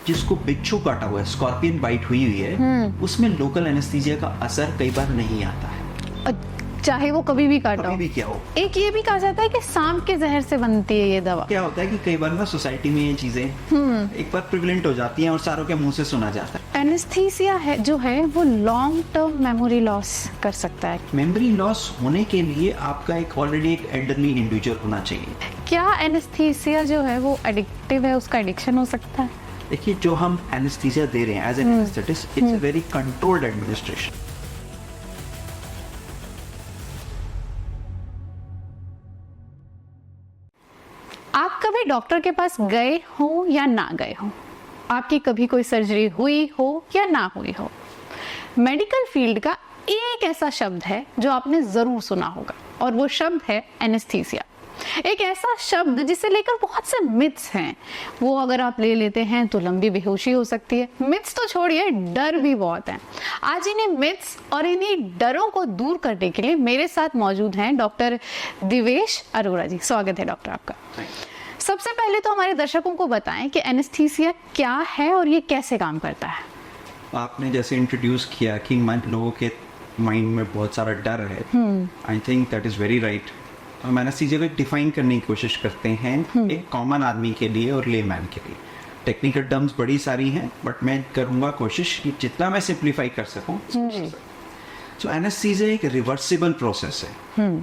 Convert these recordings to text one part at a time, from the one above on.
जिसको बिच्छू काटा हुआ है, स्कॉर्पियन बाइट हुई हुई है, उसमें लोकल एनेस्थीसिया का असर कई बार नहीं आता है, चाहे वो कभी भी काटा कभी हो। भी क्या हो। एक ये भी कहा जाता है कि सांप के जहर से बनती है ये दवा। क्या होता है कि कई बार ना सोसाइटी में ये चीजें एक बार प्रिवलेंट हो जाती हैं और सारों के मुंह से सुना जाता है। एनेस्थीसिया है जो है वो लॉन्ग टर्म मेमोरी लॉस कर सकता है। मेमोरी लॉस होने के लिए आपका एक ऑलरेडी एक एल्डरली इंडिविजुअल होना चाहिए। क्या एनेस्थीसिया जो है वो एडिक्टिव है, उसका एडिक्शन हो सकता है? देखिए, जो हम एनेस्थीसिया दे रहे हैं as an anaesthetist, it's a very controlled administration. आप कभी डॉक्टर के पास गए हो या ना गए हो, आपकी कभी कोई सर्जरी हुई हो या ना हुई हो, मेडिकल फील्ड का एक ऐसा शब्द है जो आपने जरूर सुना होगा और वो शब्द है एनेस्थीसिया। एक ऐसा शब्द जिसे लेकर बहुत से मिथ्स हैं। वो अगर आप ले लेते हैं तो लंबी बेहोशी हो सकती है। मिथ्स तो छोड़िए, डर भी बहुत हैं। आज इन्हीं मिथ्स और इन्हीं डरों को दूर करने के लिए मेरे साथ मौजूद हैं डॉक्टर दिवेश अरोड़ा जी। स्वागत है डॉक्टर आपका। सबसे पहले तो हमारे दर्शकों को बताएं कि एनेस्थीसिया क्या है और ये कैसे काम करता है। आपने जैसे इंट्रोड्यूस किया कि लोगों के माइंड में बहुत सारा डर है, I think that is very right. हम एनेस्थीसिया को डिफाइन करने की कोशिश करते हैं एक कॉमन आदमी के लिए और लेमैन के लिए। टेक्निकल टर्म्स बड़ी सारी हैं, बट मैं करूंगा कोशिश कि जितना मैं सिंप्लीफाई कर सकूं। सो एनेस्थीसिया एक रिवर्सिबल प्रोसेस है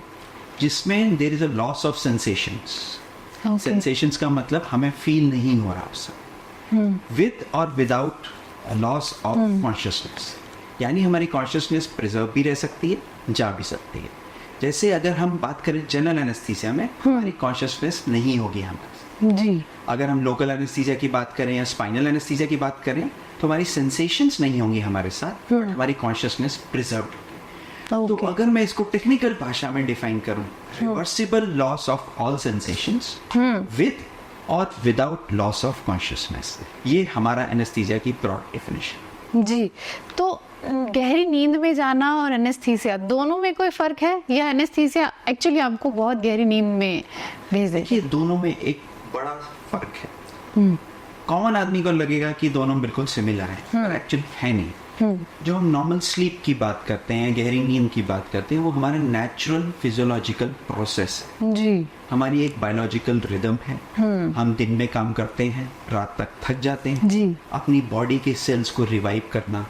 जिसमें there is a loss of sensations. Sensations का मतलब हमें फील नहीं हो रहा उससे, विद और विदाउट लॉस ऑफ कॉन्शियसनेस। यानी हमारी कॉन्शियसनेस प्रिजर्व भी रह सकती है, जा भी सकती है। जैसे अगर हम बात करें जनरल एनेस्थीसिया में हमारी कॉन्शियसनेस नहीं होगी हमें जी। अगर हम लोकल एनेस्थीसिया की बात करें या स्पाइनल एनेस्थीसिया की बात करें तो हमारी सेंसेशंस नहीं होंगी हमारे साथ, हमारी कॉन्शियसनेस प्रिजर्व्ड। तो अगर मैं इसको टेक्निकल भाषा में डिफाइन करूं, reversible loss of all sensations with और विदाउट लॉस ऑफ कॉन्शियसनेस, ये हमारा एनेस्थीसिया की ब्रॉड डेफिनेशन। जी, तो गहरी नींद में जाना और एनेस्थीसिया दोनों में कोई फर्क है या एनेस्थीसिया एक्चुअली आपको बहुत गहरी नींद में भेज देती है? ये दोनों में एक बड़ा फर्क है। कॉमन आदमी को लगेगा कि दोनों बिल्कुल सिमिलर हैं, पर एक्चुअली है नहीं। जो हम नॉर्मल स्लीप की बात करते हैं, गहरी नींद की बात करते हैं, वो हमारा नेचुरल फिजियोलॉजिकल प्रोसेस है जी। हमारी एक बायोलॉजिकल रिदम है। हम दिन में काम करते हैं, रात तक थक जाते हैं जी। अपनी बॉडी के सेल्स को रिवाइव करना,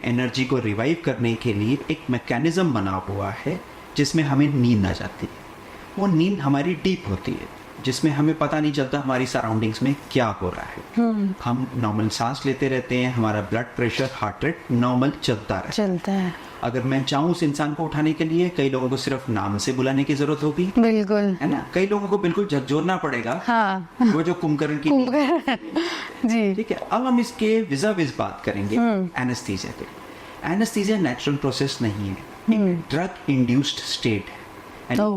एनर्जी को रिवाइव करने के लिए एक मैकेनिज्म बना हुआ है जिसमें हमें नींद आ जाती है। वो नींद हमारी डीप होती है जिसमें हमें पता नहीं चलता हमारी सराउंडिंग्स में क्या हो रहा है। हम नॉर्मल सांस लेते रहते हैं, हमारा blood pressure, heart rate normal चलता है। अगर मैं चाहूँ उस इंसान को उठाने के लिए, कई लोगों को सिर्फ नाम से बुलाने की जरूरत होगी, बिल्कुल है ना। कई लोगों को बिल्कुल झकझोरना पड़ेगा। हाँ। वो जो कुंभकर्ण की जी। ठीक है, अब हम इसके विजा विज बात करेंगे एनेस्थीसिया के। एनेस्थीसिया नेचुरल प्रोसेस नहीं है, एक ड्रग इंड्यूस्ड स्टेट है।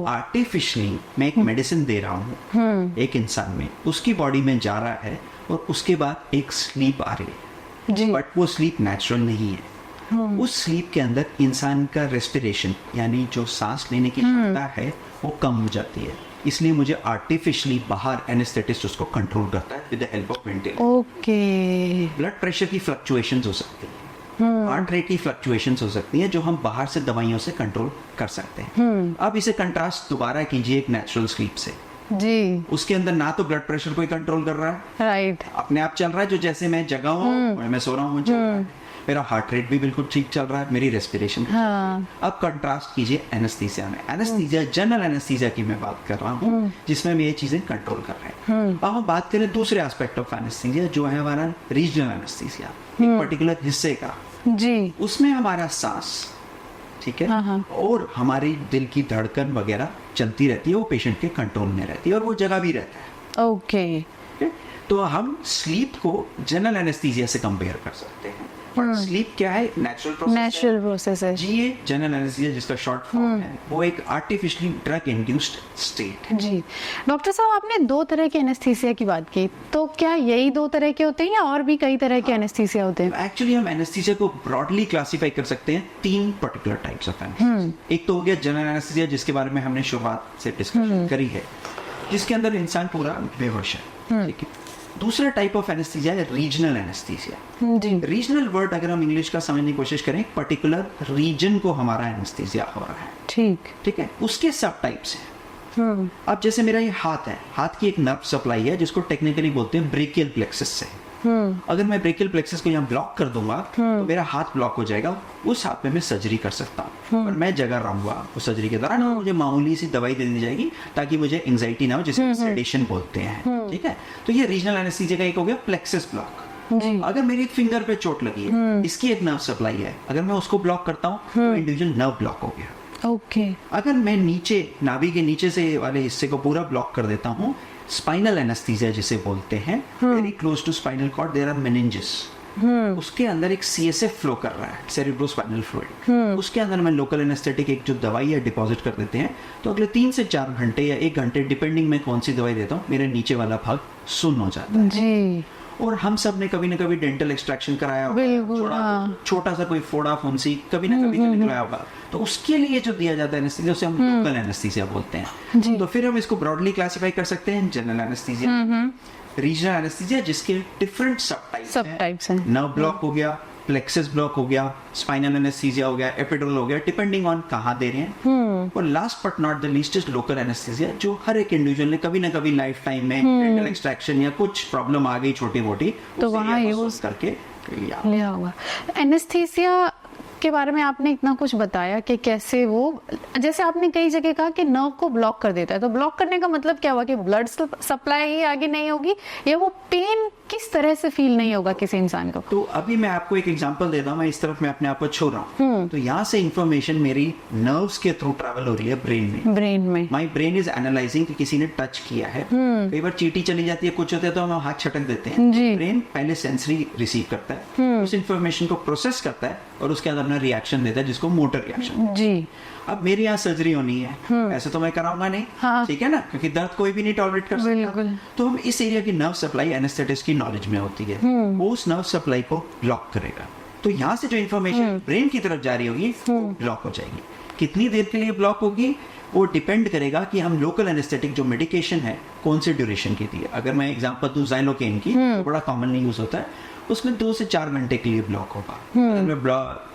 आर्टिफिशियली मैं एक मेडिसिन दे रहा हूँ एक इंसान में, उसकी बॉडी में जा रहा है और उसके बाद एक स्लीप आ रही है, बट वो स्लीप नेचुरल नहीं है। उस स्लीप के अंदर इंसान का रेस्पिरेशन यानी जो सांस लेने की क्षमता है वो कम हो जाती है। इसलिए मुझे आर्टिफिशियली बाहर एनेस्थेटिस्ट उसको कंट्रोल करता है with the help of ventilator. Okay. Blood pressure की फ्लक्चुएशंस हो सकती है, हार्ट रेट की फ्लक्चुएशंस हो सकती हैं जो हम बाहर से दवाइयों से कंट्रोल कर सकते हैं। अब इसे कंट्रास्ट दोबारा कीजिए एक नेचुरल स्लीप से जी। उसके अंदर ना तो ब्लड प्रेशर कोई कंट्रोल कर रहा है, राइट, अपने आप चल रहा है, जो जैसे मैं जगा हूँ मैं सो रहा हूँ, मेरा हार्ट रेट भी बिल्कुल ठीक चल रहा है, मेरी रेस्पिरेशन। अब कंट्रास्ट कीजिए एनेस्थीसिया में। एनेस्थीसिया जनरल एनेस्थीसिया की मैं बात कर रहा हूँ जिसमें हम ये चीजें कंट्रोल कर रहे हैं। अब हम बात करें दूसरे एस्पेक्ट ऑफ एनेस्थीसिया जो है हमारा रीजनल एनेस्थीसिया, एक पर्टिकुलर हिस्से का जी। उसमें हमारा सांस, ठीक है, और हमारी दिल की धड़कन वगैरह चलती रहती है, वो पेशेंट के कंट्रोल में रहती है और वो जगह भी रहता है। ओके। तो हम स्लीप को जनरल एनेस्थीसिया से कंपेयर कर सकते हैं। स्लीप क्या है? नेचुरल प्रोसेस है जी। ये जनरल एनेस्थीसिया जिसका शॉर्ट फॉर्म है, वो एक आर्टिफिशियली ड्रग इंड्यूस्ड स्टेट है जी। डॉक्टर साहब, आपने दो तरह के एनेस्थीसिया की बात की, तो क्या यही दो तरह के होते हैं या और भी कई तरह के एनेस्थीसिया होते हैं? एक्चुअली हम एनेस्थीसिया को ब्रॉडली क्लासिफाई कर सकते हैं तीन पर्टिकुलर टाइप्स ऑफ एनेस्थीसिया। एक तो हो गया जनरल एनेस्थीसिया जिसके बारे में हमने शुरुआत से डिस्कशन करी है, जिसके अंदर इंसान पूरा बेहोश है, ठीक है। दूसरा टाइप ऑफ एनेस्थीसिया है रीजनल एनेस्थीसिया। जी। रीजनल वर्ड अगर हम इंग्लिश का समझने की कोशिश करें, पर्टिकुलर रीजन को हमारा एनेस्थीसिया हो रहा है, ठीक है, उसके सब टाइप्स हैं। अब जैसे मेरा ये हाथ है, हाथ की एक नर्व सप्लाई है जिसको टेक्निकली बोलते हैं ब्रेकियल प्लेक्सस से। अगर मैं ब्रेकियल प्लेक्सस को यहाँ ब्लॉक कर दूंगा तो मेरा हाथ ब्लॉक हो जाएगा, उस हाथ में मैं सर्जरी कर सकता हूँ, पर मैं जगह रहूंगा उस सर्जरी के दौरान। मुझे मामूली सी दवाई दे दी जाएगी ताकि मुझे एंजाइटी ना हो, जिसे सेडेशन बोलते हैं, ठीक है। तो ये रीजनल एनेस्थीसिया का एक हो गया प्लेक्सस ब्लॉक। अगर मेरी एक फिंगर पे चोट लगी है, इसकी एक नर्व सप्लाई है, अगर मैं उसको ब्लॉक करता हूँ तो इंडिविजुअल नर्व ब्लॉक हो गया। ओके। अगर मैं नीचे नाभि के नीचे से वाले हिस्से को पूरा ब्लॉक कर देता हूँ, स्पाइनल एनेस्थीसिया जिसे बोलते हैं, very close to spinal cord there are meninges, उसके अंदर एक CSF फ्लो कर रहा है, सेरेब्रोस्पाइनल फ्लूइड, उसके अंदर मैं लोकल एनेस्थेटिक एक जो दवाई है डिपॉजिट कर देते हैं, तो अगले 3 से 4 घंटे या 1 घंटे डिपेंडिंग मैं कौन सी दवाई देता हूँ, मेरे नीचे वाला भाग सुन्न हो जाता है। जी। और हम सब ने कभी ना कभी डेंटल एक्सट्रैक्शन कराया होगा, छोटा सा कोई फोड़ा फुंसी कभी ना कभी निकलाया होगा, तो उसके लिए जो दिया जाता है एनेस्थीसिया उसे हम लोकल एनेस्थीसिया बोलते हैं। तो फिर हम इसको ब्रॉडली क्लासिफाई कर सकते हैं, जनरल एनेस्थीसिया, रीजनल एनेस्थीसिया जिसके डिफरेंट सब टाइप्स हैं। नर्व ब्लॉक हो गया, प्लेक्सस ब्लॉक हो गया, स्पाइनल एनेस्थीसिया हो गया, एपिडुरल हो गया, डिपेंडिंग ऑन कहाँ दे रहे हैं। और last but not the least is local anaesthesia, जो हर एक इंडिविजुअल ने कभी ना कभी लाइफ टाइम में डेंटल एक्सट्रैक्शन या कुछ प्रॉब्लम आ गई छोटी मोटी, तो वहाँ यूज करके लिया होगा। एनेस्थीसिया के बारे में आपने इतना कुछ बताया कि कैसे वो, जैसे आपने कई जगह कहा कि नर्व को ब्लॉक कर देता है, तो ब्लॉक करने का मतलब क्या हुआ कि ब्लड सप्लाई ही आगे नहीं होगी, या वो पेन किस तरह से फील नहीं होगा किसी इंसान को? तो अभी मैं आपको एक एग्जांपल देता हूँ, मैं इस तरफ मैं अपने आप को छू रहा हूँ, तो यहाँ से इंफॉर्मेशन मेरी नर्व्स के थ्रू ट्रैवल हो रही है ब्रेन में। माई ब्रेन इज एनालाइजिंग कि किसी ने टच किया है। कई बार चींटी चली जाती है, कुछ होता है तो हम हाथ छटक देते हैं। ब्रेन पहले सेंसरी रिसीव करता है, उस इंफॉर्मेशन को प्रोसेस करता है और उसके बाद अपना रिएक्शन देता है जिसको मोटर रिएक्शन। जी। अब मेरे यहाँ सर्जरी होनी है, ऐसे तो मैं कराऊंगा नहीं, ठीक है ना, क्योंकि दर्द कोई भी नहीं टॉलरेट कर सकता। तो हम इस एरिया की नर्व सप्लाई एनेस्थेटिस्ट की नॉलेज में होती है, वो उस नर्व सप्लाई को ब्लॉक करेगा। तो यहाँ से जो इन्फॉर्मेशन ब्रेन की तरफ जा रही होगी वो ब्लॉक हो जाएगी। कितनी देर के लिए ब्लॉक होगी वो डिपेंड करेगा कि हम लोकल एनेस्थेटिक जो मेडिकेशन है कौन से ड्यूरेशन की दी है। अगर मैं एग्जांपल दूं ज़ाइलोकेन की, तो बड़ा कॉमनली यूज होता है, उसमें 2 से 4 घंटे के लिए ब्लॉक होगा। अगर मैं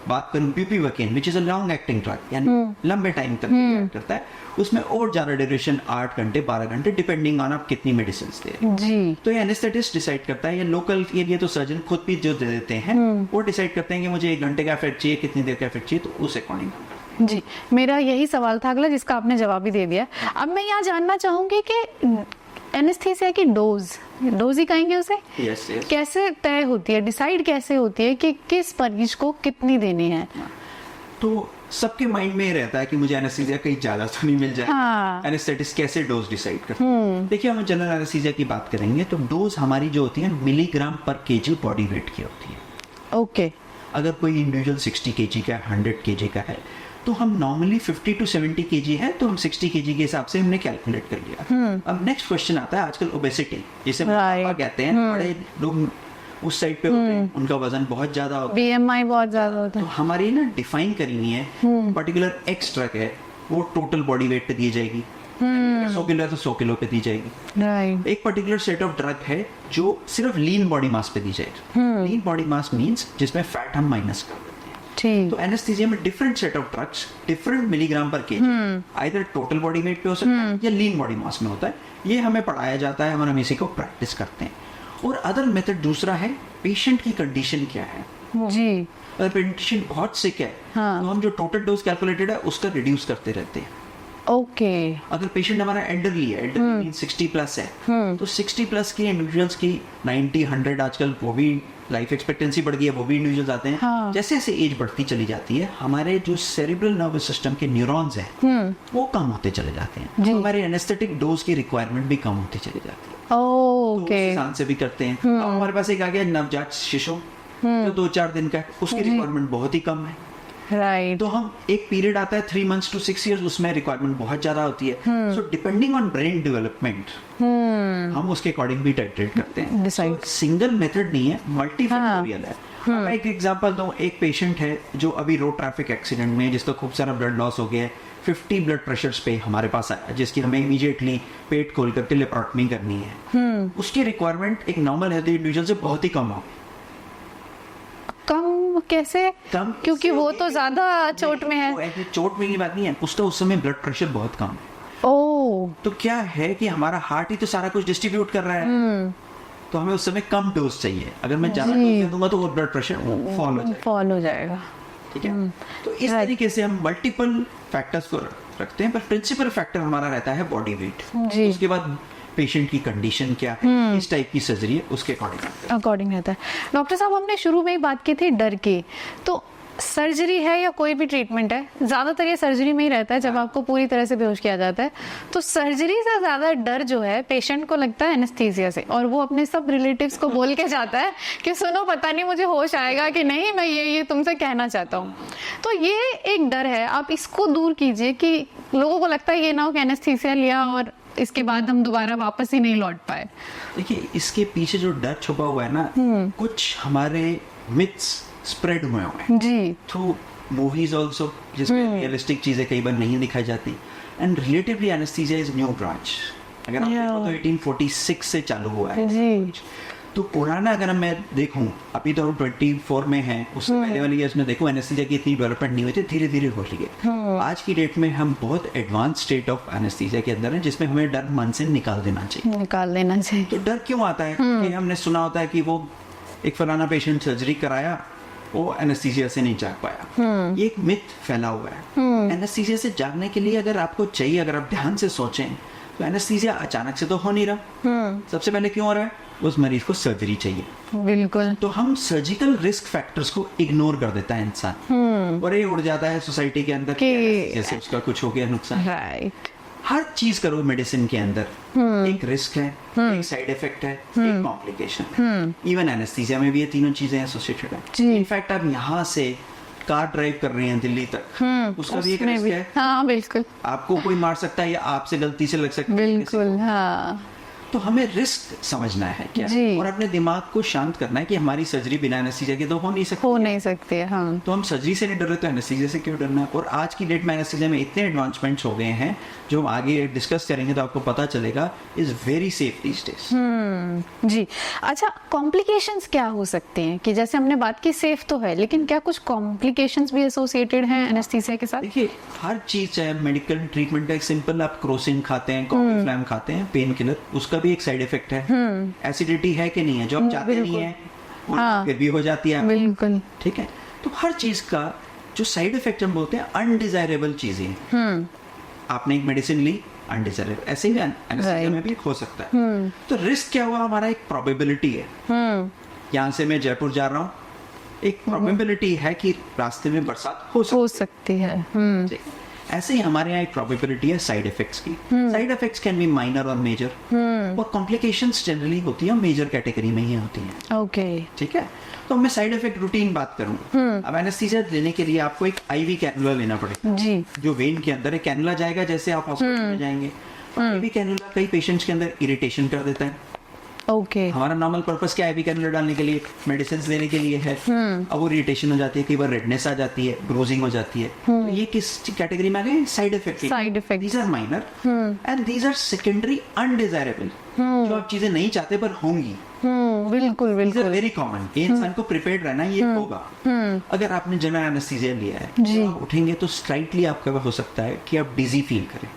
बात करूं bupivacaine which is a long acting drug, यानी लंबे टाइम तक एक्ट करता है, उसमें और ज्यादा ड्यूरेशन 8 घंटे 12 घंटे डिपेंडिंग ऑन आप कितनी मेडिसिन दे रहे हैं। तो ये एनेस्थेटिस्ट डिसाइड करता है, या लोकल के लिए तो सर्जन खुद भी जो दे देते हैं वो डिसाइड करते हैं कि मुझे 1 घंटे का इफेक्ट चाहिए, कितनी देर का इफेक्ट चाहिए, तो उस अकॉर्डिंग। जी, मेरा यही सवाल था अगला, जिसका आपने जवाब भी दे दिया। अब मैं यहाँ जानना चाहूंगी कि एनेस्थीसिया की डोज ही कहेंगे उसे, yes. कैसे तय होती है, डिसाइड कैसे होती है कि किस मरीज को कितनी देनी है? तो सबके माइंड में रहता है कि मुझे एनेस्थीसिया कहीं ज्यादा तो नहीं मिल जाए। एनेस्थेटिस्ट कैसे डोज डिसाइड करते हैं? देखिए, हम जनरल एनेस्थीसिया की बात करेंगे तो डोज हमारी जो होती है milligram per KG body weight की होती है। ओके। अगर कोई इंडिविजुअल 60 केजी का, 100 केजी का है, तो हम नॉर्मली 50 to 70 केजी है, तो हम 60 केजी के हिसाब से हमने कैलकुलेट कर लिया। अब नेक्स्ट क्वेश्चन आता है, आजकल ओबेसिटी जिसे कहते हैं, बड़े लोग उस साइड पे होते हैं, उनका वजन बहुत ज्यादा होता है, BMI बहुत ज्यादा होता है। तो हमारी ना डिफाइन करनी है, पर्टिकुलर एक्स ड्रग है वो टोटल बॉडी वेट पे दी जाएगी, 100 किलो है तो 100 किलो पे दी जाएगी। एक पर्टिकुलर सेट ऑफ ड्रग है जो सिर्फ लीन बॉडी मास पे दी जाएगी। लीन बॉडी मास मींस जिसमें फैट हम माइनस कर देते हैं। तो एनेस्थीसिया में different set of drugs different milligram per kg, either total body weight पे हो सकता है या लीन बॉडी मास में होता है। ये हमें पढ़ाया जाता है और हम इसी को प्रैक्टिस करते हैं। और अदर मेथड दूसरा है, पेशेंट की कंडीशन क्या है। जी, अगर पेशेंट बहुत सिक है तो हम जो टोटल डोज कैलकुलेटेड है उसका रिड्यूस करते रहते हैं। ओके। अगर पेशेंट हमारा एल्डरली है, एल्डरली मींस 60 प्लस है, तो 60 प्लस के इंडिविजुअल्स की 90, 100 आजकल वो भी लाइफ एक्सपेक्टेंसी बढ़ गई है, वो भी इंडिविजुअल्स आते हैं। जैसे जैसे एज बढ़ती चली जाती है, हमारे जो सेरिब्रल नर्वस सिस्टम के न्यूरॉन्स हैं वो कम होते चले जाते हैं, तो हमारे एनेस्थेटिक डोज की रिक्वायरमेंट भी कम होती चली जाती है। ओके। तो से भी करते हैं। अब हमारे पास एक आ गया नवजात शिशु जो 2-4 दिन का है, उसकी रिक्वायरमेंट बहुत ही कम है। राइट। तो हम एक पीरियड आता है 3 months to 6 years, उसमें रिक्वायरमेंट बहुत ज्यादा होती है। So depending on brain development हम उसके अकॉर्डिंग भी टाइट्रेट करते हैं। सिंगल मेथड नहीं है, मल्टीफैक्टोरियल है। मैं एक एग्जांपल दूं, एक पेशेंट है जो अभी रोड ट्रैफिक एक्सीडेंट में, जिसका खूब सारा ब्लड लॉस हो गया है, 50 ब्लड प्रेशर्स पे हमारे पास आया जिसकी हमें इमीडिएटली पेट खोल करके लेप्रोटमी करनी है, उसकी रिक्वायरमेंट एक नॉर्मल हेल्दी इंडिविजुअल से बहुत ही कम हो। कम कैसे? कम क्योंकि वो तो ज्यादा चोट में है। वो ऐसे चोट में की बात नहीं है, उसका उस समय ब्लड प्रेशर बहुत कम है। ओ, तो क्या है कि हमारा हार्ट ही तो सारा कुछ डिस्ट्रीब्यूट कर रहा है, तो हमें उस समय कम डोज चाहिए। अगर मैं ज्यादा डोज दे दूंगा तो वो ब्लड प्रेशर फॉल हो जाएगा। ठीक है। तो इस तरीके से हम मल्टीपल फैक्टर्स को रखते हैं, पर प्रिंसिपल फैक्टर हमारा रहता है बॉडी वेट। उसके बाद पेशेंट की कंडीशन क्या है, इस टाइप की सर्जरी है, उसके अकॉर्डिंग रहता है। डॉक्टर साहब, हमने शुरू में ही बात की थी डर की, तो सर्जरी है या कोई भी ट्रीटमेंट है, ज्यादातर ये सर्जरी में ही रहता है जब आपको पूरी तरह से बेहोश किया जाता है। तो सर्जरी से ज्यादा डर जो है पेशेंट को लगता है एनेस्थीसिया से, और वो अपने सब रिलेटिव्स को बोल के जाता है कि सुनो, पता नहीं मुझे होश आएगा कि नहीं, मैं ये तुमसे कहना चाहता हूँ। तो ये एक डर है, आप इसको दूर कीजिए कि लोगों को लगता है ये ना हो कि एनेस्थीसिया लिया और इसके बाद हम दोबारा वापस ही नहीं लौट पाए। देखिए, इसके पीछे जो डर छुपा हुआ है ना, कुछ हमारे मिथ्स स्प्रेड हुए हैं जी, थ्रू मूवीज आल्सो, जिसमें रियलिस्टिक चीजें कई बार नहीं दिखाई जाती। And relatively anaesthesia is new branch. अगर आप देखो तो 1846 से चालू हुआ है जी। तो पुराना अगर मैं देखूं, अभी तो 24 में है, उससे पहले वाली ईयर्स में देखूं, एनेस्थीसिया की इतनी डेवलपमेंट नहीं हुई थी, धीरे धीरे हो रही है। आज की डेट में हम बहुत एडवांस स्टेट ऑफ एनेस्थीसिया के अंदर है, जिसमें हमें डर मन से निकाल देना चाहिए। तो डर क्यों आता है? कि हमने सुना होता है कि वो एक फलाना पेशेंट सर्जरी कराया, वो एनेस्थीसिया से नहीं जाग पाया। ये एक मिथ फैला हुआ है। एनेस्थीसिया से जागने के लिए अगर आपको चाहिए, अगर आप ध्यान से सोचें, तो एनेस्थीसिया अचानक से तो हो नहीं रहा। सबसे पहले क्यों हो रहा है? उस मरीज को सर्जरी चाहिए। बिल्कुल। तो हम सर्जिकल रिस्क फैक्टर्स को इग्नोर कर देता है इंसान, और ये उड़ जाता है सोसाइटी के अंदर कि जैसे उसका कुछ हो गया नुकसान। राइट। हर चीज करो मेडिसिन के अंदर, एक रिस्क है, एक साइड इफेक्ट है, एक कॉम्प्लिकेशन है। इवन एनेस्थीसिया में भी ये तीनों चीजें एसोसिएटेड है। इनफैक्ट आप यहाँ से कार ड्राइव कर रहे हैं दिल्ली तक, उसका भी एक रिस्क है। हाँ, बिल्कुल। आपको कोई मार सकता है या आपसे गलती से लग सकता है। बिल्कुल, हाँ। तो हमें रिस्क समझना है क्या, और अपने दिमाग को शांत करना है कि हमारी सर्जरी बिना एनेस्थीसिया के तो हो नहीं सकती है। हाँ। तो हम सर्जरी से नहीं डर रहे तो एनेस्थीसिया से क्यों डरना है? और आज की डेट में एनेस्थीसिया में इतने एडवांसमेंट्स हो गए हैं, जो हम आगे डिस्कस करेंगे तो आपको पता चलेगा, is very safe these days. जी। अच्छा, कॉम्प्लिकेशंस क्या हो सकते हैं? कि जैसे हमने बात की सेफ तो है, लेकिन क्या कुछ कॉम्प्लिकेशंस भी एसोसिएटेड हैं एनेस्थीसिया के साथ? देखिए, हर चीज चाहे मेडिकल ट्रीटमेंट का एक सिंपल, आप क्रोसिन खाते हैं, कॉर्टिफ्लैम खाते हैं, पेन किलर, उसका भी एक साइड इफेक्ट है। एसिडिटी है कि नहीं है, जो आप चाहते नहीं है, फिर भी हो जाती है। बिल्कुल। ठीक है। तो हर चीज का जो साइड इफेक्ट हम बोलते हैं अनडिजायरेबल चीजें। आपने एक मेडिसिन ली, अनडिजायरेबल, ऐसे ही एनेस्थीसिया में भी हो सकता है। तो रिस्क क्या हुआ? हमारा एक प्रोबेबिलिटी है। यहाँ से मैं जयपुर जा रहा हूँ, एक प्रोबेबिलिटी है कि रास्ते में बरसात हो सकती है। ऐसे ही हमारे यहाँ एक प्रोबेबिलिटी है साइड इफेक्ट्स की। Side effects can be minor और मेजर, और कॉम्प्लिकेशंस जनरली होती है मेजर कैटेगरी में ही होती हैं। ओके, ठीक है। तो मैं साइड इफेक्ट रूटीन बात करूँ, अब एनेस्थीसिया देने के लिए आपको एक आईवी कैनुला लेना पड़ेगा जी, जो वेन के अंदर एक कैनुला जाएगा, जैसे आप हॉस्पिटल में जाएंगे। आईवी कैनुला कई पेशेंट्स के अंदर इरिटेशन कर देता है। ओके। हमारा नॉर्मल पर्पस क्या है? आईवी कैनुला डालने के लिए, मेडिसिन देने के लिए है। अब वो इरिटेशन हो जाती है, कई बार रेडनेस आ जाती है, ब्रोजिंग हो जाती है। तो ये किस कैटेगरी में आ गए? Side effect. Side effect. These are minor and these are secondary undesirable, जो आप चीजें नहीं चाहते पर होंगी। बिल्कुल बिल्कुल। Very common. ये इंसान को प्रिपेयर्ड रहना, ये होगा। अगर आपने जनरल एनेस्थीसिया लिया है, तो आप उठेंगे तो स्लाइटली आपका हो सकता है कि आप डिजी फील करें,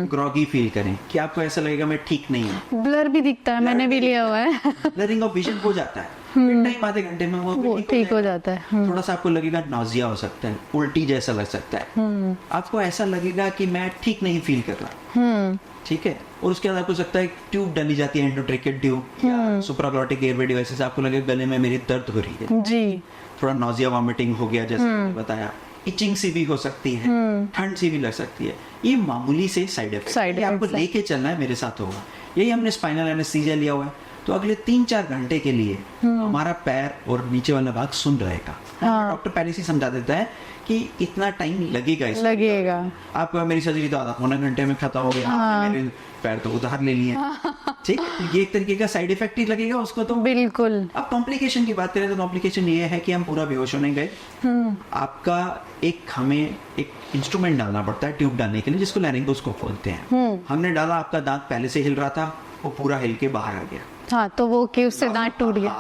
ग्रॉगी फील करें, कि आपको ऐसा लगेगा मैं ठीक नहीं हूँ। ब्लर भी दिखता है, मैंने भी लिया हुआ है। ब्लरिंग ऑफ विजन हो जाता है, टाइम आधे घंटे में वो ठीक हो जाता है। थोड़ा सा आपको लगेगा नॉजिया हो सकता है, उल्टी जैसा लग सकता है, आपको ऐसा लगेगा कि मैं ठीक नहीं फील कर रहा। ठीक है। और उसके बाद आपको लगता है ट्यूब डाली जाती है, एंडोट्रेकियल ट्यूब या सुप्राग्लॉटिक एयरवे डिवाइसेस, आपको लगेगा गले में मेरी दर्द हो रही है जी, थोड़ा नॉजिया वॉमिटिंग हो गया जैसे मैंने बताया। इचिंग सी भी हो सकती है, ठंड सी भी लग सकती है। ये मामूली से साइड इफेक्ट आपको लेके चलना है, मेरे साथ होगा। यही हमने स्पाइनल एनेस्थीसिया लिया हुआ है, तो अगले 3-4 घंटे के लिए हमारा पैर और नीचे वाला भाग सुन रहेगा। डॉक्टर पहले से समझा देता है कि इतना टाइम लगेगा इसमें। लगेगा। आपको मेरी सर्जरी तो आधा पौना घंटे में खत्म हो गया, आपने मेरे पैर तो उधार ले लिए, ठीक, तो ये एक तरीके का साइड इफेक्ट ही लगेगा उसको तो। बिल्कुल। अब कॉम्प्लिकेशन की बात करें तो कॉम्प्लिकेशन ये है कि हम पूरा बेहोश होने गए। आपका हमें एक इंस्ट्रूमेंट डालना पड़ता है ट्यूब डालने के लिए, जिसको लैरिंगोस्कोप बोलते हैं। हमने डाला, आपका दांत पहले से हिल रहा था, वो पूरा हिल के बाहर आ गया। हाँ, तो वो कि उससे दांत टूट गया।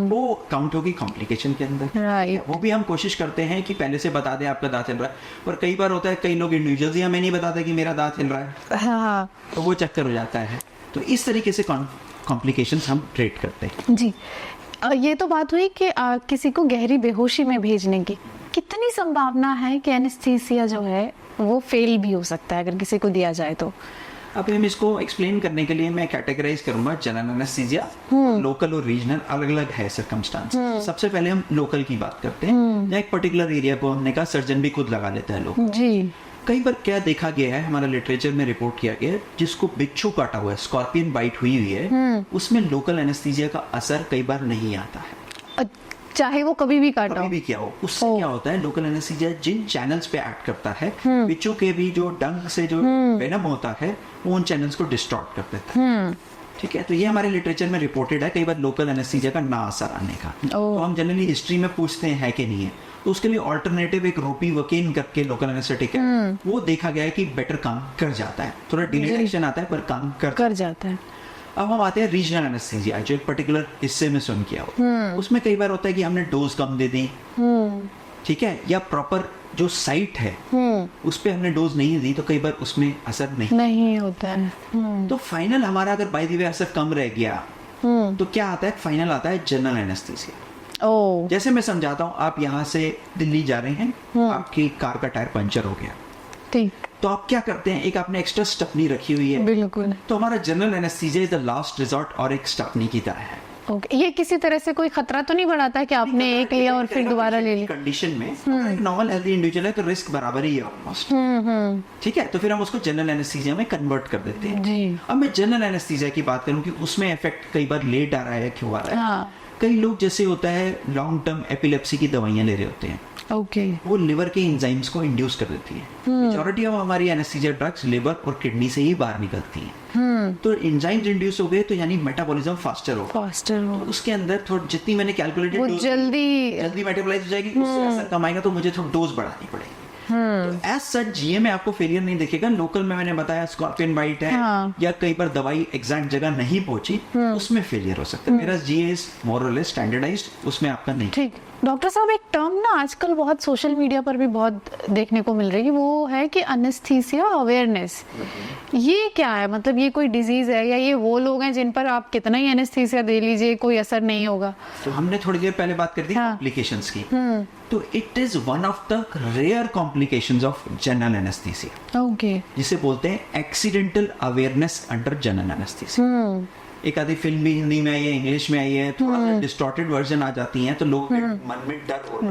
वो काउंट होगी कॉम्प्लिकेशन के अंदर। राइट। वो भी हम कोशिश करते हैं कि पहले से बता दें आपका दांत हिल रहा है, पर कई बार होता है कई लोग इंडिविजुअली हमें नहीं बताते कि मेरा दांत हिल रहा है, हाँ तो वो चक्कर हो जाता है। तो इस तरीके से कॉम्प्लिकेशंस हम ट्रीट करते हैं। जी। ये तो बात हुई कि किसी को गहरी बेहोशी में भेजने की। कितनी संभावना है कि एनेस्थीसिया जो है वो फेल भी हो सकता है अगर किसी को दिया जाए तो? अब हम इसको एक्सप्लेन करने के लिए मैं कैटेगराइज करूंगा जनरल एनेस्थीसिया, लोकल और रीजनल, अलग अलग है सर्कमस्टांस। सबसे पहले हम लोकल की बात करते हैं, या एक पर्टिकुलर एरिया को हमने कहा सर्जन भी खुद लगा लेता है लोग। जी। कई बार क्या देखा गया है, हमारा लिटरेचर में रिपोर्ट किया गया है, जिसको बिच्छू काटा हुआ है, स्कॉर्पियन बाइट हुई हुई है, उसमें लोकल एनेस्थीसिया का असर कई बार नहीं आता है, चाहे वो कभी भी काटा कभी हो। भी क्या हो। उससे क्या होता है, लोकल एनेस्थीसिया जिन चैनल्स पे एक्ट करता है, बिच्छू के भी जो डंग से जो वेनम होता है, वो उन चैनल्स को डिस्टॉर्ट कर देता है। ठीक है, तो ये हमारे लिटरेचर में रिपोर्टेड है कई बार लोकल एनेस्थीसिया का ना असर आने का। तो हम जनरली हिस्ट्री में पूछते हैं है कि नहीं है, तो उसके लिए ऑल्टरनेटिव एक रोपीवकीन करके लोकल एनेस्थेटिक है, वो देखा गया है कि बेटर काम कर जाता है, थोड़ा डिले एक्शन आता है पर काम कर जाता है। अब हम आते हैं रीजनल एनेस्थीसिया, जो एक पर्टिकुलर हिस्से में सुन किया हो। उसमें कई बार होता है कि हमने डोज कम दे दी, ठीक है, या प्रॉपर जो साइट है उस पे हमने डोज नहीं दी, तो कई बार उसमें असर नहीं होता है। तो फाइनल हमारा अगर बाय द वे असर कम रह गया, तो क्या आता है, फाइनल आता है जनरल एनेस्थीसिया। जैसे मैं समझाता हूँ, आप यहाँ से दिल्ली जा रहे हैं, आपकी कार का टायर पंचर हो गया, ठीक, तो आप क्या करते हैं, एक आपने एक्स्ट्रा स्टपनी रखी हुई है। बिल्कुल। तो हमारा general anaesthesia is the last resort, और एक स्टपनी की तरह है। ओके। ये किसी तरह से कोई खतरा तो नहीं बढ़ाता है कि आपने एक लिया और फिर दोबारा ले लिया? कंडीशन में एक नॉर्मल हेल्दी इंडिविजुअल है तो रिस्क बराबर ही है ऑलमोस्ट। ठीक है, तो फिर हम उसको जनरल एनेस्थीसिया में कन्वर्ट कर देते हैं। जी। अब मैं जनरल एनेस्थीसिया की बात करूं कि उसमें इफेक्ट कई बार लेट आ रहा है, क्यों आ रहा है। हाँ। कई लोग जैसे होता है लॉन्ग टर्म एपिलेप्सी की दवाइयां ले रहे होते हैं, ओके। वो लिवर के एंजाइम्स को इंड्यूस कर देती है। मेजॉरिटी ऑफ हमारी एनेस्थीसिया ड्रग्स लिवर और किडनी से ही बाहर निकलती हैं। तो एंजाइम्स इंड्यूस हो गए, तो यानी मेटाबॉलिज्म फास्टर हो, तो उसके अंदर थोड़ा जितनी मैंने कैलकुलेटेड वो जल्दी मेटाबोलाइज हो जाएगी, उससे असर कम आएगा, तो मुझे थोड़ा डोज बढ़ानी पड़ेगी। तो एज सच जीए में आपको फेलियर नहीं दिखेगा। लोकल में मैंने बताया स्कॉर्पियन बाइट है, या कई बार दवाई एग्जैक्ट जगह नहीं पहुंची, उसमें फेलियर हो सकता है। मेरा जीए इज मोर और लेस स्टैंडर्डाइज्ड, उसमें आपका नहीं। ठीक। डॉक्टर साहब, एक टर्म ना आजकल बहुत सोशल मीडिया पर भी बहुत देखने को मिल रही है, वो है कि एनेस्थीसिया अवेयरनेस। ये क्या है, मतलब ये कोई डिजीज है या ये वो लोग हैं जिन पर आप कितना ही एनेस्थीसिया दे लीजिए कोई असर नहीं होगा? तो हमने थोड़ी देर पहले बात कर दी कॉम्प्लिकेशंस की, तो it is one of the rare complications of general anaesthesia. Okay. जिसे बोलते हैं accidental awareness under general anaesthesia. एक आधी फिल्म भी हिंदी में आई है, इंग्लिश में आई है, थोड़ा डिस्टॉर्टेड वर्जन आ जाती हैं, तो लोगों के मन में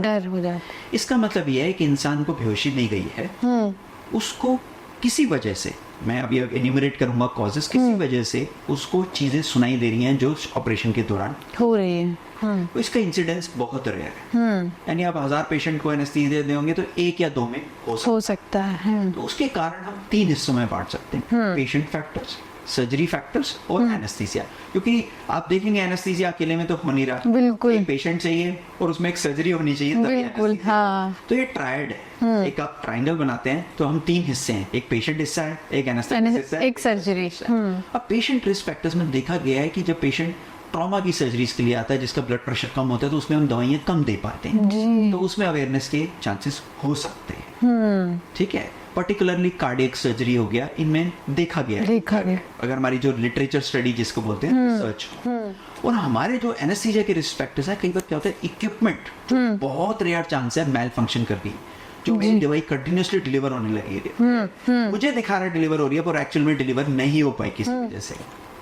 डर हो जाता है। इसका मतलब ये है कि इंसान को बेहोशी नहीं गई है, उसको किसी वजह से, मैं अभी एन्यूमरेट करूंगा कॉजेस, किसी वजह से उसको चीजें सुनाई दे रही हैं जो ऑपरेशन के दौरान हो रही है। तो इसका इंसिडेंस बहुत रेयर है, यानी आप 1000 पेशेंट को एनेस्थीसिया देंगे तो 1 या 2 में हो सकता है। तो उसके कारण हम 3 हिस्सों में बांट सकते हैं, पेशेंट फैक्टर्स, सर्जरी फैक्टर्स और एनेस्थीसिया। क्योंकि आप देखेंगे एनेस्थीसिया अकेले में तो हो नहीं रहा, बिल्कुल, एक पेशेंट चाहिए और उसमें एक सर्जरी होनी चाहिए, बिल्कुल। हाँ। तो ये ट्रायड है। एक आप ट्रायंगल बनाते हैं तो हम 3 हिस्से हैं, एक पेशेंट हिस्सा है, एक एनेस्थेटिक हिस्सा है, एक सर्जरी। अब पेशेंट रिस्क फैक्टर्स में देखा गया है कि जब पेशेंट ट्रॉमा की सर्जरीज के लिए आता है, जिसका ब्लड प्रेशर कम होता है, तो उसमें हम दवाइयां कम दे पाते हैं, तो उसमें अवेयरनेस के चांसेस हो सकते हैं। ठीक है, पर्टिकुलरली कार्डियक सर्जरी हो गया, इनमें देखा गया अगर हमारी जो लिटरेचर स्टडी जिसको बोलते हैं रिसर्च। और हमारे जो एनेस्थीसिया के रिस्क फैक्टर्स है, कई बार क्या होता है, इक्विपमेंट बहुत रेयर चांस है मेल फंक्शन कर गई, जो मेरी दवाई कंटिन्यूसली डिलीवर होने लगी है, मुझे दिखा रहा है डिलीवर हो रही है, पर एक्चुअल में डिलीवर नहीं हो पाई किसी वजह से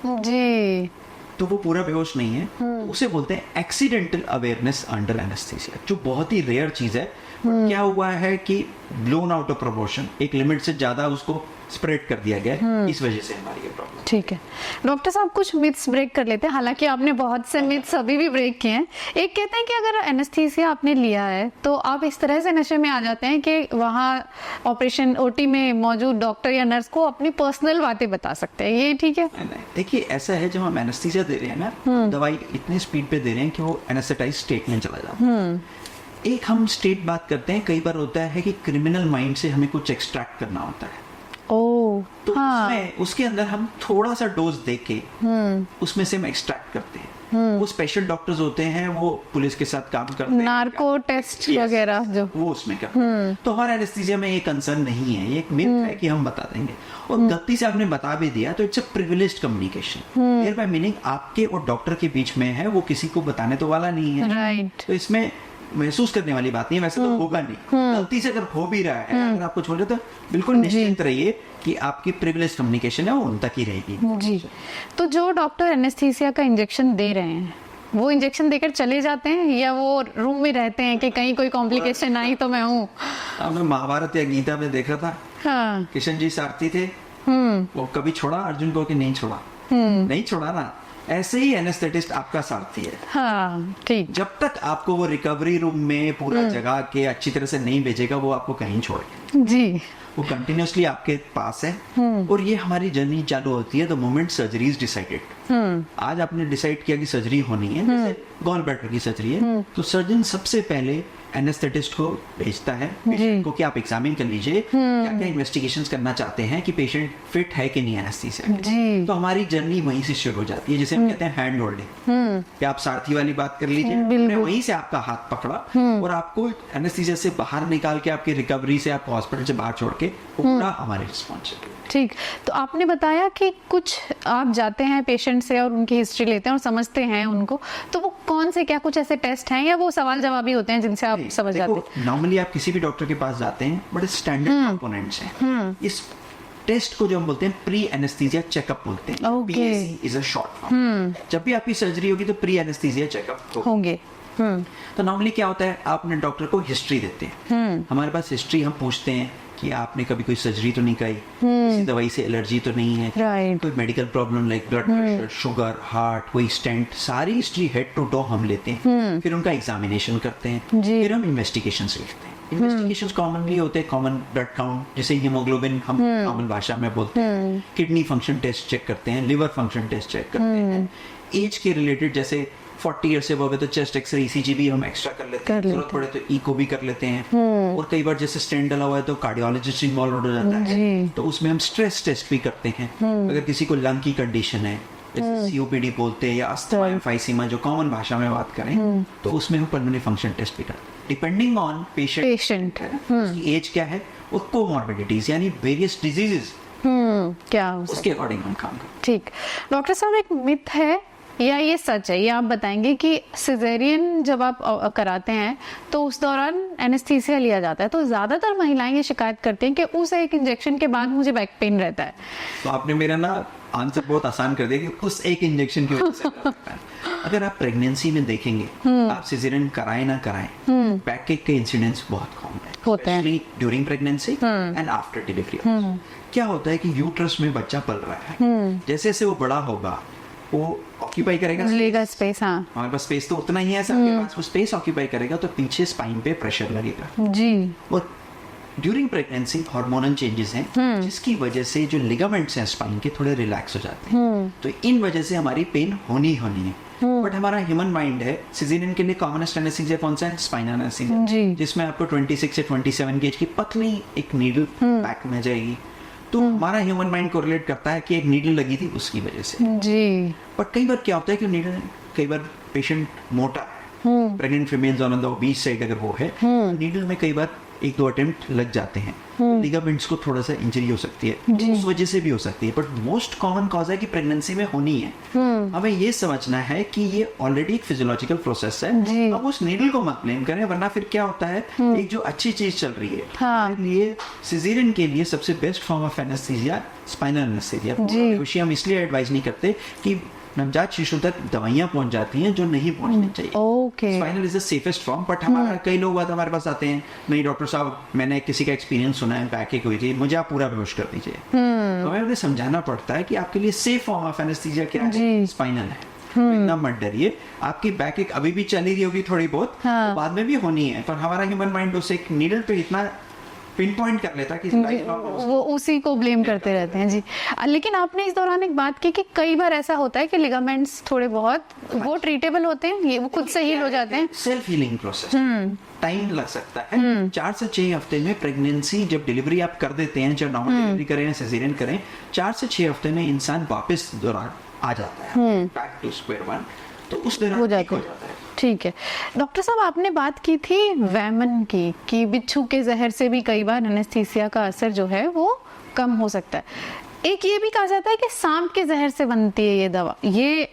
जी, तो वो पूरा बेहोश नहीं है। उसे बोलते हैं एक्सीडेंटल अवेयरनेस अंडर एनेस्थीसिया, जो बहुत ही रेयर चीज है। क्या हुआ है कि ब्लोन आउट ऑफ प्रोपोर्शन, एक लिमिट से ज्यादा उसको स्प्रेड कर दिया गया है, इस वजह से हमारी ये प्रॉब्लम। ठीक है डॉक्टर साहब, कुछ मिथ्स ब्रेक कर लेते हैं, हालांकि आपने बहुत से मिथ्स अभी भी ब्रेक किए हैं। एक कहते हैं कि अगर एनेस्थीसिया आपने लिया है तो आप इस तरह से नशे में आ जाते हैं कि वहाँ ऑपरेशन ओटी में मौजूद डॉक्टर या नर्स को अपनी पर्सनल बातें बता सकते हैं, ये ठीक है? नहीं, देखिए ऐसा है, जब हम एनेस्थीसिया दे रहे हैं ना, दवाई इतनी स्पीड पे दे रहे हैं कि वो एनेस्थेटाइज स्टेट में चला जाता है। एक हम स्टेट बात करते हैं, कई बार होता है कि क्रिमिनल माइंड से हमें कुछ एक्सट्रैक्ट करना होता है, तो उसमें उसके अंदर हम थोड़ा सा डोज देके उसमें से हम एक्सट्रैक्ट करते हैं। वो स्पेशल डॉक्टर्स होते हैं, वो पुलिस के साथ काम करते हैं, नार्को टेस्ट वगैरह जो वो उसमें करते हैं। तो हमारा एनेस्थीसिया में ये कंसर्न नहीं है, ये एक मिथ है कि हम बता देंगे, और गलती से आपने बता भी दिया तो it's a privileged communication. Here bye meaning आपके और डॉक्टर के बीच में है, वो किसी को बताने तो वाला नहीं है, राइट। तो इसमें महसूस करने वाली बात नहीं है, वैसे तो होगा नहीं। गलती से अगर हो भी रहा है, अगर आपको छोड़ तो बिल्कुल निश्चिंत रहिए कि आपकी प्रिविलेज कम्युनिकेशन है वो उन तक ही रहेगी। जी, तो जो डॉक्टर एनेस्थीसिया का इंजेक्शन दे रहे हैं वो इंजेक्शन देकर चले जाते हैं या वो रूम में रहते हैं कि कहीं कोई कॉम्प्लिकेशन आई तो मैं हूँ? आपने महाभारत या गीता में देखा था, हाँ। किशन जी सारथी थे, वो कभी छोड़ा अर्जुन को कि नहीं छोड़ा? नहीं छोड़ा ना। ऐसे ही एनेस्थेटिस्ट आपका सारथी है। हाँ, ठीक। जब तक आपको वो रिकवरी रूम में पूरा जगा के अच्छी तरह से नहीं भेजेगा, वो आपको कहीं छोड़ेगा जी, वो कंटिन्यूसली आपके पास है। और ये हमारी जर्नी चालू होती है the moment surgery is decided. आज आपने डिसाइड किया कि सर्जरी होनी है, जैसे गॉल ब्लैडर की सर्जरी है, तो सर्जन सबसे पहले एनेस्थेटिस्ट को भेजता है पेशेंट को कि आप एग्जामिन कर लीजिए, क्या क्या इन्वेस्टिगेशंस करना चाहते हैं कि पेशेंट फिट है कि नहीं एनेस्थीसिया। जी। तो हमारी जर्नी वहीं से शुरू हो जाती है, जिसे हम कहते हैं हैंड होल्डिंग। कि आप सारथी वाली बात कर लीजिए, हमने वहीं से आपका हाथ पकड़ा और आपको एनेस्थीसिया से बाहर निकाल के आपकी रिकवरी से आपको हॉस्पिटल से बाहर छोड़ के पूरा हमारे रिस्पॉन्सिबिलिटी। ठीक, तो आपने बताया कि कुछ आप जाते हैं पेशेंट से और उनकी हिस्ट्री लेते हैं और समझते हैं उनको, तो वो कौन से क्या कुछ ऐसे टेस्ट हैं या वो सवाल जवाब ही होते हैं जिनसे आप समझ जाते हैं? नॉर्मली आप किसी भी डॉक्टर के पास जाते हैं, बड़े स्टैंडर्ड कंपोनेंट्स हैं। इस टेस्ट को जो हम बोलते हैं प्री एनेस्थीसिया चेकअप बोलते हैं। PAC is a short form. जब भी आपकी सर्जरी होगी तो प्री एनेस्थीसिया चेकअप होंगे। तो नॉर्मली क्या होता है, आप अपने डॉक्टर को हिस्ट्री देते हैं। हमारे पास हिस्ट्री, हम पूछते हैं कि आपने कभी कोई सर्जरी तो नहीं कराई, किसी दवाई से एलर्जी तो नहीं है, कोई medical problem like blood pressure, sugar, heart, कोई स्टेंट, सारी हिस्ट्री हेड टू टो हम लेते हैं। फिर उनका एग्जामिनेशन करते हैं, फिर हम इन्वेस्टिगेशंस लिखते हैं। इन्वेस्टिगेशंस कॉमनली होते हैं कॉमन ब्लड काउंट, जैसे हीमोग्लोबिन हम कॉमन भाषा में बोलते हैं, किडनी फंक्शन टेस्ट चेक करते हैं, लिवर फंक्शन टेस्ट चेक करते हैं। एज के रिलेटेड जैसे 40 ईयर से अब तो चेस्ट एक्सरे, ECG भी हम एक्स्ट्रा कर लेते हैं, जरूरत पड़े तो इको भी कर लेते हैं। और कई बार जैसे स्टेंट डला हुआ है तो कार्डियोलॉजिस्ट इन्वॉल्व हो जाता है, तो उसमें हम स्ट्रेस टेस्ट भी करते हैं। अगर किसी को लंग की कंडीशन है, जैसे COPD बोलते हैं या अस्थमा एम्फाइसीमा, जो कॉमन भाषा में बात करें, तो उसमें हम पल्मोनरी फंक्शन टेस्ट भी करते हैं डिपेंडिंग ऑन पेशेंट की एज क्या है और कोमॉर्बिडिटीज यानी वेरियस डिजीजेस क्या उसके अकॉर्डिंग हम काम करते हैं। ठीक, डॉक्टर साहब एक मिथ है या ये सच है, ये आप बताएंगे कि सिजेरियन जब आप कराते हैं तो उस दौरान एनेस्थीसिया लिया जाता है, तो ज्यादातर महिलाएं ये शिकायत करती हैं कि उस एक इंजेक्शन के बाद मुझे बैक पेन रहता है। तो आपने मेरा ना आंसर बहुत आसान कर दिया कि उस एक इंजेक्शन की वजह से अगर आप प्रेगनेंसी में देखेंगे, आप सिजेरियन कराएं ना कराएं, बैक के इंसिडेंट्स बहुत कॉमन है, होते हैं during pregnancy and after delivery. क्या होता है कि यूट्रस में बच्चा पल रहा है, जैसे जैसे वो बड़ा होगा वो ऑक्यूपाई करेगा, लेगा स्पेस। हाँ, हमारे पास स्पेस तो उतना ही है, सबके पास वो स्पेस ऑक्यूपाई करेगा तो पीछे स्पाइन पे प्रेशर लगेगा जी। और ड्यूरिंग प्रेगनेंसी हार्मोनल चेंजेस हैं, जिसकी वजह से जो लिगामेंट्स हैं स्पाइन के थोड़े रिलैक्स हो जाते हैं, तो इन वजह से हमारी पेन होनी है। बट हमारा ह्यूमन माइंड है, सिजेरियन के लिए कॉमनेस्ट एनेस्थीसिया कौन सा है? स्पाइनल एनेस्थीसिया, जिसमें आपको 26 से 27 गेज की पतली एक नीडल बैक में जाएगी। तो हमारा ह्यूमन माइंड को रिलेट करता है कि एक नीडल लगी थी उसकी वजह से जी। बट कई बार क्या होता है कि नीडल, कई बार पेशेंट मोटा है, pregnant females on the obese side अगर वो है, नीडल में कई बार 1-2 अटेम्प्ट लग जाते हैं, लिगामेंट्स को थोड़ा सा इंजरी हो सकती है, उस वजह से भी हो सकती है। बट मोस्ट कॉमन कॉज है कि प्रेगनेंसी में होनी है। हमें ये समझना है कि ये ऑलरेडी एक फिजियोलॉजिकल प्रोसेस है, अब उस नीडल को मत ब्लेम करें, वरना फिर क्या होता है, एक जो अच्छी चीज चल रही है, इसलिए सिजेरियन के लिए सबसे best form of anaesthesia spinal anaesthesia. हम इसलिए एडवाइज नहीं करते कि नवजात शिशु तक दवाइयां पहुंच जाती हैं जो नहीं पहुंचनी चाहिए। Okay. Spinal is the safest form, but हमारा कई लोग बात हमारे पास आते हैं, नहीं डॉक्टर साहब मैंने किसी का एक्सपीरियंस सुना है, बैकएक हुई थी, मुझे आप पूरा बेहोश कर दीजिए। तो हमें उन्हें समझाना पड़ता है कि आपके लिए सेफ फॉर्म ऑफ एनेस्थीसिया क्या है, स्पाइनल है। तो इतना मत डरिए, आपकी बैकएक अभी भी चली रही होगी थोड़ी बहुत, तो बाद में भी होनी है, पर हमारा ह्यूमन माइंड उसे एक नीडल पे इतना पिन पॉइंट कर लेता है कि वो उसी को ब्लेम करते रहते हैं जी। लेकिन आपने इस दौरान एक बात की कि कई बार ऐसा होता है कि लिगामेंट्स थोड़े बहुत वो ट्रीटेबल होते हैं, ये वो खुद से हील हो जाते हैं। सेल्फ हीलिंग प्रोसेस टाइम लग सकता है। 4 से 6 हफ्ते में प्रेगनेंसी जब डिलीवरी आप कर देते हैं, चाहे नॉर्मल डिलीवरी करें या सिजेरियन करें, 4 से 6 हफ्ते में इंसान वापस दौरान आ जाता है, बैक टू स्क्वायर वन। तो उस दौरान हो जाता है। ठीक है डॉक्टर साहब, आपने बात की थी वैमन की कि बिच्छू के जहर से भी कई बार एनेस्थीसिया का असर जो है वो कम हो सकता है। एक ये भी कहा जाता है कि सांप के जहर से बनती है ये दवा, ये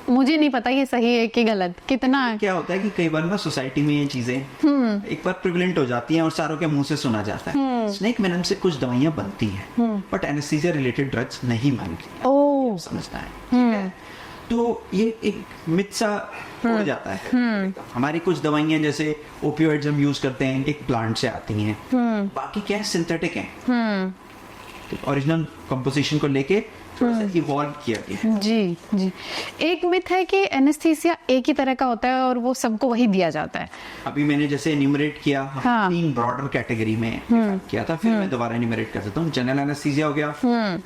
मुझे नहीं पता ये सही है कि गलत, कितना है? क्या होता है कि कई बार ना सोसाइटी में ये चीजें एक बार प्रिविलेंट हो जाती हैं और सारों के मुंह से सुना जाता है। स्नेक वेनम से कुछ दवाइयां बनती हैं, बट एनेस्थीसिया रिलेटेड ड्रग्स नहीं बनती। ओह, समझना है, ठीक है? तो ये एक मिथ सा हो जाता है। हमारी कुछ दवाइयां जैसे ओपियोइड्स हम यूज करते हैं, एक प्लांट से आती हैं, बाकी क्या है सिंथेटिक हैं, तो ओरिजिनल कंपोजिशन को लेके थोड़ा सा इवॉल्व किया गया है। जी जी। एक मिथ है कि एनेस्थीसिया एक ही तरह का होता है और वो सबको वही दिया जाता है। अभी मैंने जैसे एन्यूमरेट किया, हाँ। 3 ब्रॉडर कैटेगरी में किया था, फिर मैं दोबारा एन्यूमरेट कर देता हूँ। जनरल एनेस्थीसिया हो गया,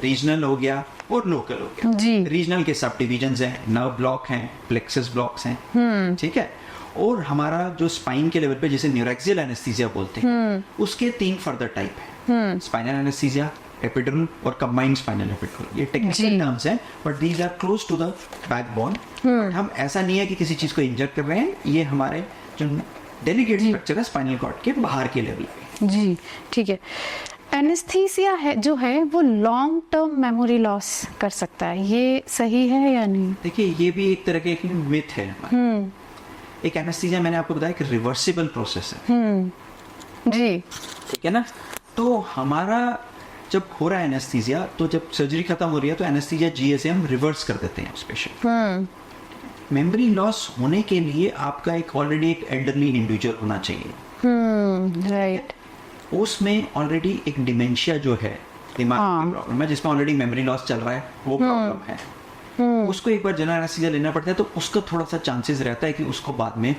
रीजनल हो गया और लोकल हो गया। जी। रीजनल के सब डिविजन्स हैं, नर्व ब्लॉक हैं, प्लेक्सस ब्लॉक्स हैं, ठीक है। और हमारा जो स्पाइन के लेवल पे जिसे न्यूरोक्सियल एनेस्थीसिया बोलते हैं, उसके 3 फर्दर टाइप है, स्पाइनल एनेस्थीसिया, एपिड्यूरल और कंबाइंड स्पाइनल एपिड्यूरल। ये टेक्निकल टर्म्स हैं, but these are close to the backbone. हम ऐसा नहीं है कि किसी चीज को इंजर कर रहे हैं, ये हमारे जो डेलिकेट स्ट्रक्चर है स्पाइनल कॉर्ड के बाहर के लेवल पे। जी ठीक है। एनेस्थीसिया है जो है वो लॉन्ग टर्म मेमोरी लॉस कर सकता है, ये सही है या नहीं? देखिए ये भी एक तरह के एक मिथ है। एक एनेस्थीसिया मैंने आपको बताया कि रिवर्सिबल प्रोसेस है, जी ठीक है ना। तो हमारा जब हो रहा है एनेस्थीसिया, तो जब सर्जरी खत्म हो रही है तो एनेस्थीसिया जीए से हम रिवर्स कर देते हैं पेशेंट। मेमोरी लॉस होने के लिए आपका एक ऑलरेडी एक एल्डरली इंडिविजुअल होना चाहिए, राइट। उसमें ऑलरेडी एक डिमेंशिया जो है, दिमाग की प्रॉब्लम है जिसमें ऑलरेडी मेमोरी लॉस चल रहा है, वो प्रॉब्लम है। उसको एक बार जनरल एनेस्थीसिया लेना पड़ता है, तो उसका थोड़ा सा चांसेस रहता है कि उसको बाद में,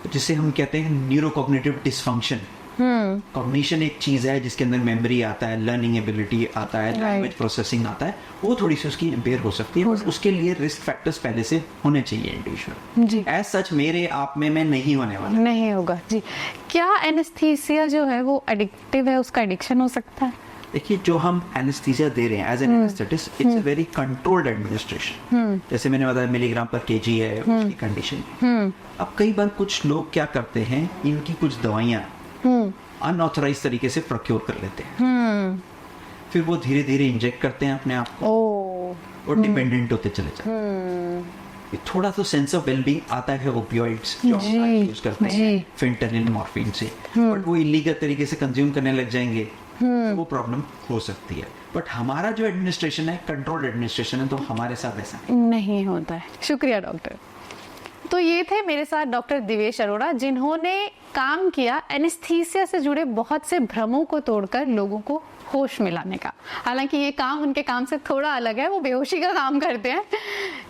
जिसे हम कहते हैं न्यूरोकॉग्निटिव डिसफंक्शन। कॉग्निशन एक चीज है जिसके अंदर मेमोरी आता है, लर्निंग एबिलिटी आता है, लैंग्वेज प्रोसेसिंग आता है, वो थोड़ी सी उसकी इम्पेयर हो सकती है, बट उसके लिए रिस्क फैक्टर्स पहले से होने चाहिए इंडिविजुअल। जी। एज सच मेरे आप में नहीं होने वाला, नहीं होगा जी। क्या एनेस्थीसिया जो है वो एडिक्टिव है, उसका एडिक्शन हो सकता है? देखिए जो हम एनेस्थीसिया दे रहे हैं as an anaesthetist, it's a very controlled administration. जैसे मैंने बताया मिलीग्राम पर केजी है उसकी कंडीशन। अब कई बार कुछ लोग क्या करते हैं, इनकी कुछ दवाइयां अनऑथराइज तरीके से प्रोक्योर कर लेते हैं, फिर वो धीरे धीरे इंजेक्ट करते हैं अपने आप को और डिपेंडेंट होते चले जाते हैं। थोड़ा तो सेंस ऑफ वेलबींग आता है ओपियोइड्स जो हम यूज करते हैं, फेंटानिल, मॉर्फिन से, बट वो इलीगल तरीके से कंज्यूम करने लग जाएंगे, तो वो प्रॉब्लम हो सकती है। बट हमारा जो एडमिनिस्ट्रेशन है कंट्रोल्ड एडमिनिस्ट्रेशन है, तो हमारे साथ ऐसा नहीं होता है। शुक्रिया डॉक्टर। तो ये थे मेरे साथ डॉक्टर दिवेश अरोड़ा, जिन्होंने काम किया एनेस्थीसिया से जुड़े बहुत से भ्रमों को तोड़कर लोगों को होश में लाने का। हालांकि ये काम उनके काम से थोड़ा अलग है, वो बेहोशी का काम करते हैं,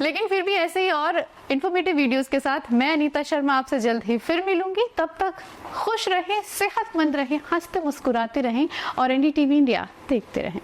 लेकिन फिर भी ऐसे ही और इन्फॉर्मेटिव वीडियोस के साथ मैं अनीता शर्मा आपसे जल्द ही फिर मिलूंगी। तब तक खुश रहें, सेहतमंद रहें, हंसते मुस्कुराते रहें और NDTV इंडिया देखते रहें।